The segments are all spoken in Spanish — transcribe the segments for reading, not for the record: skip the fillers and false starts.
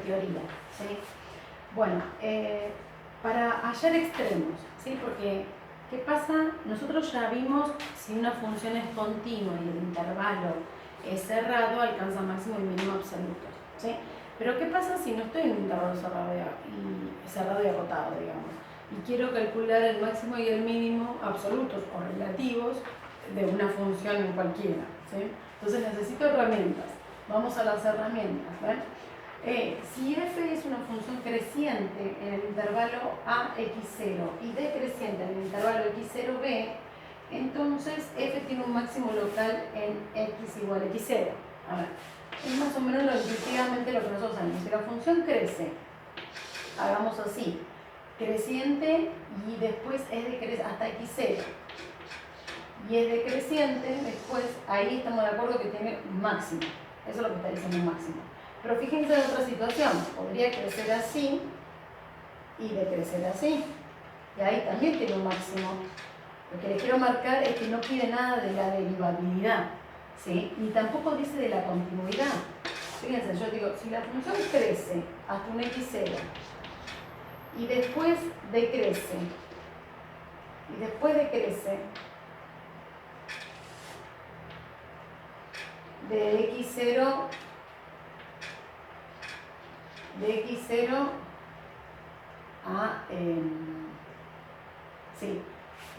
teoría, ¿sí? Bueno, para hallar extremos, ¿sí? Porque, ¿qué pasa? Nosotros ya vimos si una función es continua y el intervalo es cerrado, alcanza máximo y mínimo absolutos, ¿sí? Pero ¿qué pasa si no estoy en un intervalo cerrado y acotado, digamos? Y quiero calcular el máximo y el mínimo absolutos o relativos de una función en cualquiera, ¿sí? Entonces necesito herramientas. Vamos a las herramientas, ¿ven? Si f es una función creciente en el intervalo ax0 y decreciente en el intervalo x0b, entonces f tiene un máximo local en x igual a x0. A ver, es más o menos intuitivamente lo que nosotros sabemos. Si la función crece, hagamos así, creciente y después es decreciente hasta x0 y es decreciente, después ahí estamos de acuerdo que tiene un máximo. Eso es lo que está diciendo un máximo. Pero fíjense en otra situación, podría crecer así y decrecer así. Y ahí también tiene un máximo. Lo que les quiero marcar es que no pide nada de la derivabilidad, ¿sí? Ni tampoco dice de la continuidad. Fíjense, yo digo, si la función crece hasta un x0 y después decrece, de x0 a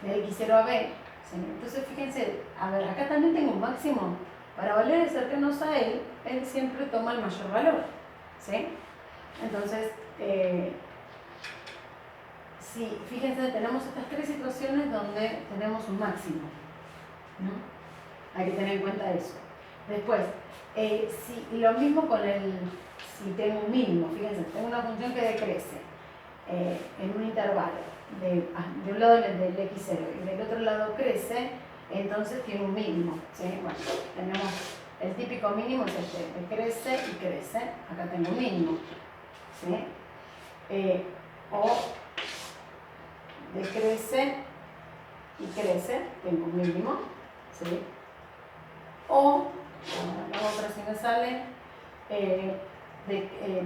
de x0 a b, ¿sí? Entonces fíjense, a ver, acá también tengo un máximo. Para valores cercanos a él siempre toma el mayor valor, ¿sí? Entonces, sí, fíjense, tenemos estas tres situaciones donde tenemos un máximo, ¿no? Hay que tener en cuenta eso. Después, lo mismo con si tengo un mínimo, fíjense, tengo una función que decrece en un intervalo, de un lado del x0 y del otro lado crece, entonces tiene un mínimo, ¿sí? Bueno, tenemos el típico mínimo, es este, decrece y crece, acá tengo un mínimo, ¿sí? O decrece y crece, tengo un mínimo, ¿sí? O, la otra si me sale,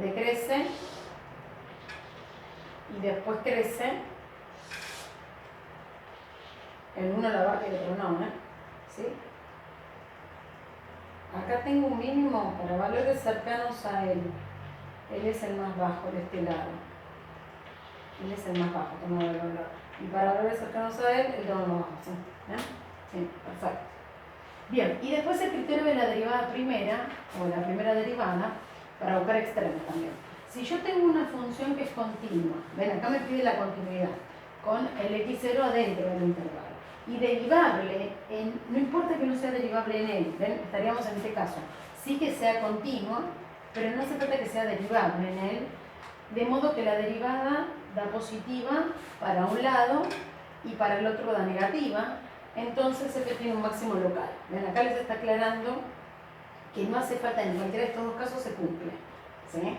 decrece y después crece, el uno la barra y el otro no, ¿sí? Acá tengo un mínimo para valores cercanos a él. Él es el más bajo de este lado. Él es el más bajo, tengo el valor. Y para valores cercanos a él, el tengo el más bajo, ¿sí? Sí, perfecto. Bien, y después el criterio de la derivada primera, o la primera derivada, para buscar extremos también. Si yo tengo una función que es continua, ven, acá me pide la continuidad, con el x0 adentro del intervalo, y derivable, no importa que no sea derivable en él, ven, estaríamos en este caso, sí que sea continua, pero no hace falta que sea derivable en él, de modo que la derivada da positiva para un lado y para el otro da negativa. Entonces f tiene un máximo local. ¿Ven? Acá les está aclarando que no hace falta, en cualquiera de estos dos casos se cumple, ¿sí?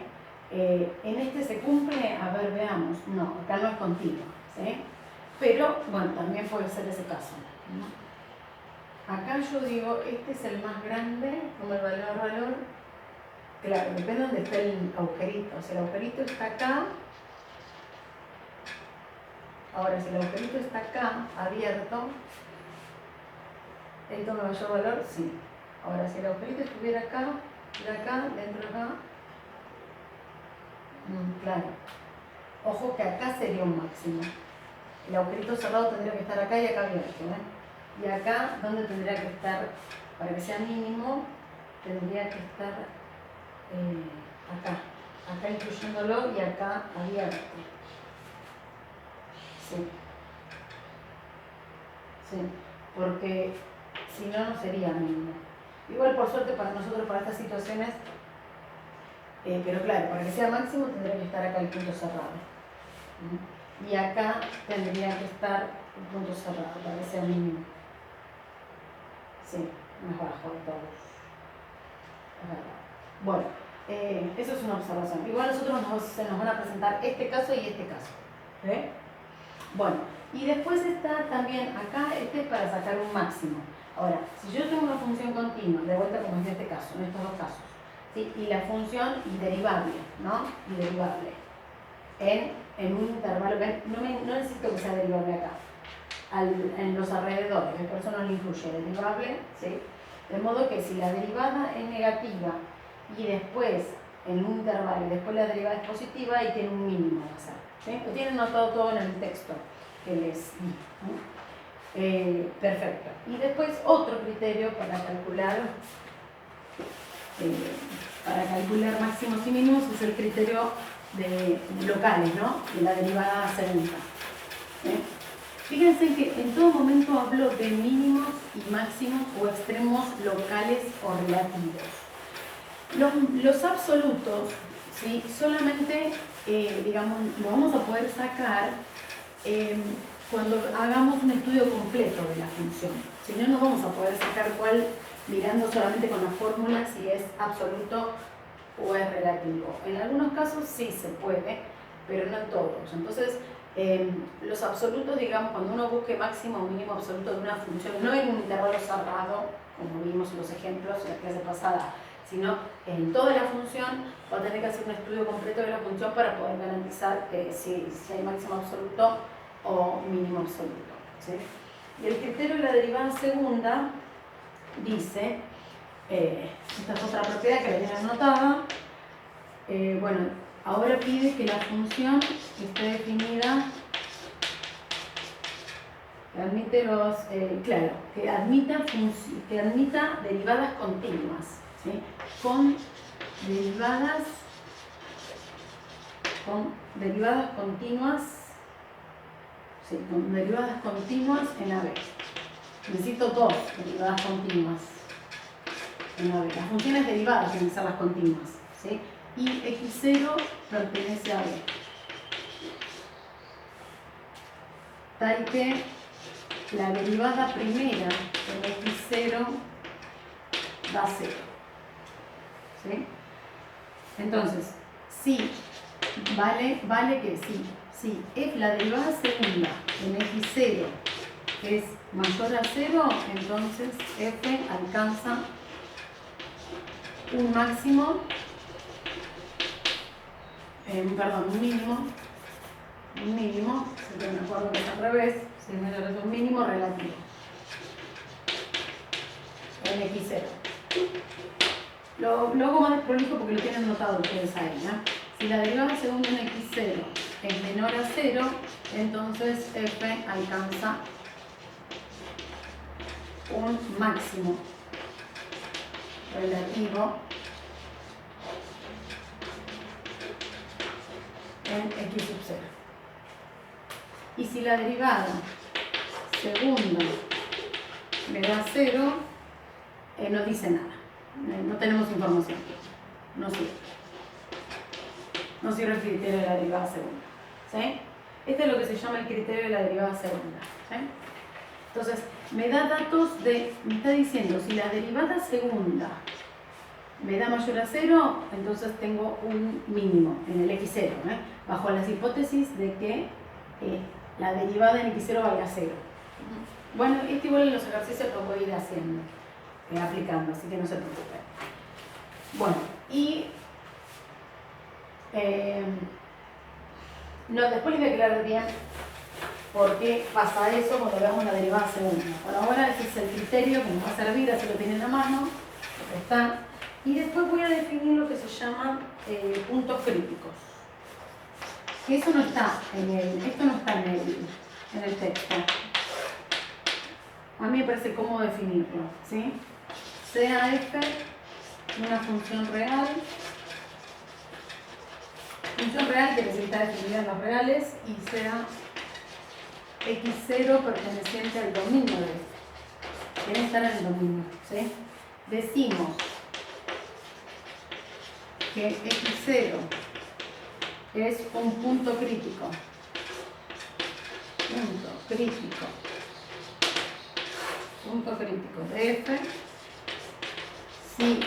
En este se cumple, a ver, veamos, no, acá no es continuo, ¿sí? Pero, bueno, también puede ser ese caso, ¿no? Acá yo digo, este es el más grande, como el valor, claro, depende de donde esté el agujerito. Si el agujerito está acá, ahora si el agujerito está acá, abierto, ¿él toma mayor valor? Sí. Ahora, si el agujerito estuviera acá, dentro de acá, claro. Ojo que acá sería un máximo. El agujerito cerrado tendría que estar acá y acá abierto, ¿eh? Y acá, ¿dónde tendría que estar? Para que sea mínimo, tendría que estar acá. Acá incluyéndolo y acá abierto. Sí. Sí. Porque si no, no sería mínimo. Igual, por suerte, para nosotros, para estas situaciones, pero claro, para que sea máximo tendría que estar acá el punto cerrado. Y acá tendría que estar el punto cerrado para que sea mínimo. Sí, más bajo de todos. Bueno, eso es una observación. Igual nosotros se nos van a presentar este caso y este caso. ¿Eh? Bueno, y después está también acá, este es para sacar un máximo. Ahora, si yo tengo una función continua, de vuelta como en este caso, en estos dos casos, ¿sí? Y la función derivable, ¿no? Derivable en un intervalo, no necesito que sea derivable acá, en los alrededores, por eso no le incluye derivable, ¿sí? De modo que si la derivada es negativa y después en un intervalo y después la derivada es positiva, ahí tiene un mínimo a hacer, ¿sí? Lo tienen notado todo en el texto que les di, ¿no? Perfecto. Y después otro criterio para calcular máximos y mínimos es el criterio de locales, ¿no? De la derivada segunda. Fíjense que en todo momento hablo de mínimos y máximos o extremos locales o relativos. Los absolutos, ¿sí? Solamente, digamos, lo vamos a poder sacar cuando hagamos un estudio completo de la función. Si no, no vamos a poder sacar cuál mirando solamente con la fórmula si es absoluto o es relativo. En algunos casos sí se puede, pero no en todos. Entonces, los absolutos, digamos, cuando uno busque máximo o mínimo absoluto de una función, no en un intervalo cerrado, como vimos en los ejemplos en la clase pasada, sino en toda la función, va a tener que hacer un estudio completo de la función para poder garantizar si hay máximo absoluto o mínimo absoluto, ¿sí? Y el criterio de la derivada segunda dice, esta es otra propiedad que la tienen anotada, bueno, ahora pide que la función esté definida, que admite que admita derivadas continuas, ¿sí? Con derivadas continuas, sí, con derivadas continuas en AB. Necesito dos derivadas continuas en AB. Las funciones derivadas tienen que ser las continuas, ¿sí? Y x0 pertenece a B. Tal que la derivada primera en x0 da 0. ¿Sí? Entonces, sí, vale que sí. Si es la derivada segunda en x0 es mayor a 0, entonces f alcanza un máximo, un mínimo, siempre me acuerdo que es al revés, si es un mínimo relativo en x0. Lo hago más desprolijo porque lo tienen notado ustedes ahí, ¿no? Si la derivada segunda en x0 es menor a 0, entonces f alcanza un máximo relativo en x sub 0. Y si la derivada segunda me da 0, no dice nada. No tenemos información. No sirve el criterio de la derivada segunda. ¿Sí? Este es lo que se llama el criterio de la derivada segunda. ¿Sí? Entonces, me da datos me está diciendo, si la derivada segunda me da mayor a 0, entonces tengo un mínimo en el x0, bajo las hipótesis de que la derivada en x0 valga 0. Bueno, igual en los ejercicios lo voy a ir haciendo, aplicando, así que no se preocupen. Bueno, y después les voy a aclarar bien por qué pasa eso cuando veamos la derivada segunda. Por ahora ese es el criterio que nos va a servir, así lo tienen a mano, está. Y después voy a definir lo que se llaman puntos críticos. Que esto no está en el texto. A mí me parece cómodo definirlo, ¿sí? Sea f una función real que necesita definida en los reales, y sea x0 perteneciente al dominio de f. Tiene que estar en el dominio, ¿sí? Decimos que x0 es un punto crítico. Punto crítico de f si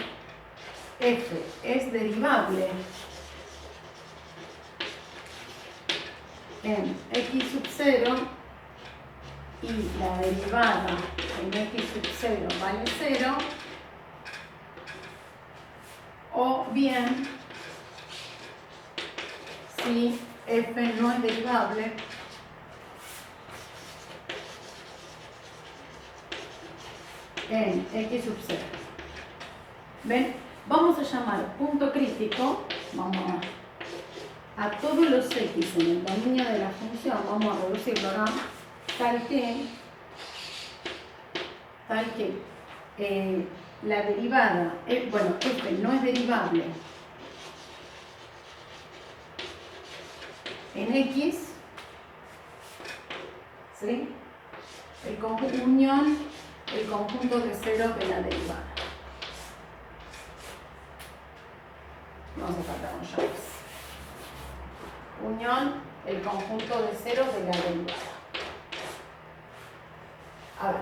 f es derivable en x sub 0 y la derivada en x sub 0 vale 0, O bien, si f no es derivable, en x sub 0. ¿Ven? Vamos a llamar punto crítico, vamos a todos los x en el dominio de la función, vamos a reducirlo acá, tal que la derivada, bueno, f no es derivable en x, ¿sí? Unión el conjunto de ceros de la derivada. Vamos a sacar un llaves. Unión el conjunto de ceros de la derivada. A ver,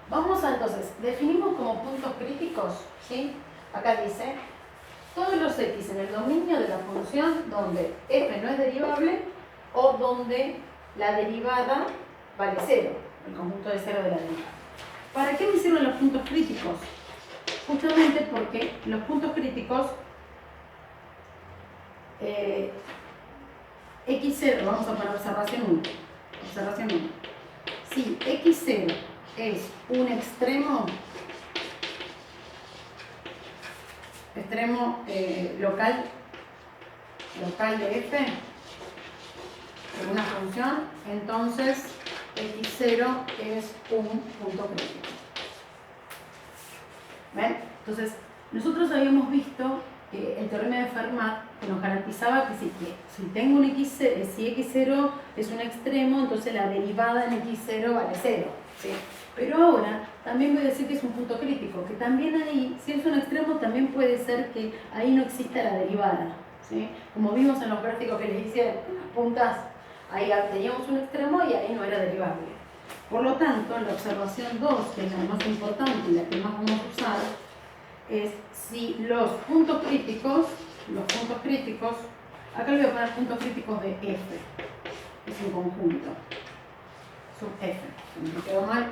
vamos a entonces, definimos como puntos críticos, ¿sí? Acá dice, todos los x en el dominio de la función donde f no es derivable o donde la derivada vale 0, el conjunto de ceros de la derivada. ¿Para qué me hicieron los puntos críticos? Justamente porque los puntos críticos x0, vamos a poner observación 1. Observación 1. Si x0 es un extremo local de f de una función, entonces x0 es un punto crítico. ¿Ven? Entonces, nosotros habíamos visto el teorema de Fermat que nos garantizaba que si tengo un x0, si x0 es un extremo, entonces la derivada en x0 vale 0. ¿Sí? Pero ahora también voy a decir que es un punto crítico, que también ahí, si es un extremo, también puede ser que ahí no exista la derivada. ¿Sí? Como vimos en los gráficos que les hice, las puntas, ahí teníamos un extremo y ahí no era derivable. Por lo tanto, la observación 2, que es la más importante y la que más vamos a usar, es si los puntos críticos, acá le voy a poner puntos críticos de f, es un conjunto, sub f, me quedó mal,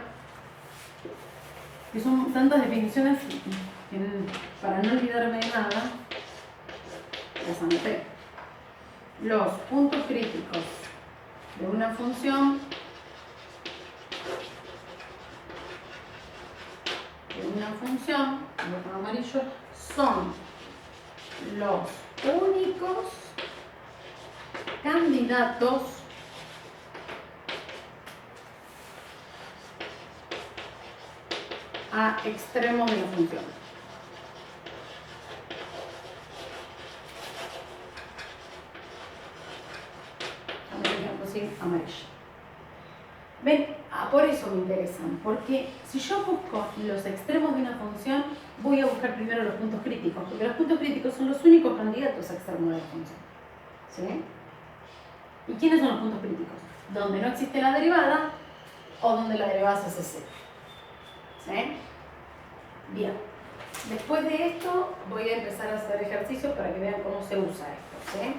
que son tantas definiciones que para no olvidarme de nada, las anoté. Los puntos críticos de una función con amarillo, son los únicos candidatos a extremos de la función. Así, amarillo. ¿Ven? Por eso me interesan, porque si yo busco los extremos de una función, voy a buscar primero los puntos críticos, porque los puntos críticos son los únicos candidatos a extremos de la función. ¿Sí? ¿Y quiénes son los puntos críticos? Donde no existe la derivada o donde la derivada se hace 0. ¿Sí? Bien. Después de esto voy a empezar a hacer ejercicios para que vean cómo se usa esto. ¿Sí?